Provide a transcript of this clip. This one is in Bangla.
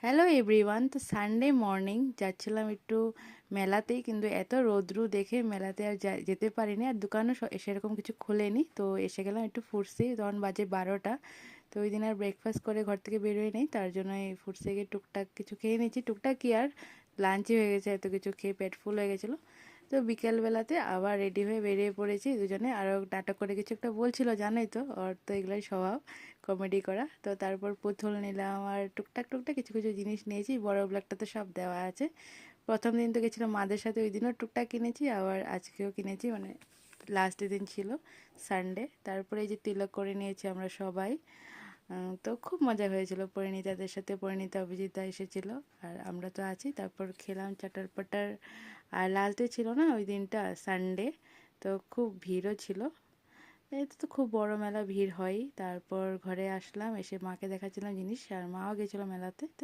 Hello everyone. তো সানডে মর্নিং যাচ্ছিলাম একটু মেলাতেই, কিন্তু এত রৌদ্রু দেখে মেলাতে আর যেতে পারিনি, আর দোকানও সেরকম কিছু খোলেনি। তো এসে গেলাম একটু ফুডসে, তখন বাজে 12টা। তো ওই দিন আর ব্রেকফাস্ট করে ঘর থেকে বেরোই নেই, তার জন্য এই ফুডসে গিয়ে টুকটাক কিছু খেয়ে নিয়েছি। টুকটাক কি আর, লাঞ্চই হয়ে গেছে, এত কিছু খেয়ে পেট ফুল হয়ে গেছিলো। তো বিকেলবেলাতে আবার রেডি হয়ে বেরিয়ে পড়েছি দুজনে, আরও নাটক করে কিছু একটা বলছিল, জানোই তো ওর তো এগুলোই স্বভাব, কমেডি করা। তো তারপর পুতুল নিলাম আর টুকটাক টুকটাক কিছু কিছু জিনিস নিয়েছি, বড় ব্লগটাতে সব দেওয়া আছে। প্রথম দিন তো গেছিলাম মাদের সাথে, ওই দিনও টুকটাক কিনেছি, আবার আজকেও কিনেছি, মানে লাস্ট দিন ছিল সানডে। তারপরে এই যে তিলক করে নিয়েছি আমরা সবাই। তো খুব মজা হয়েছিল, পরিণীতাদের সাথে, পরিণীতা অভিজিৎদা এসেছিল আর আমরা তো আছি। তারপর খেলাম চাটার পাটার। আর লালতে ছিল না ওই দিনটা সানডে, তো খুব ভিড়ও ছিল। এতে তো খুব বড় মেলা, ভিড় হয়ই। তারপর ঘরে আসলাম, এসে মাকে দেখাচ্ছিলাম জিনিস, আর মাও গেছিলো মেলাতে।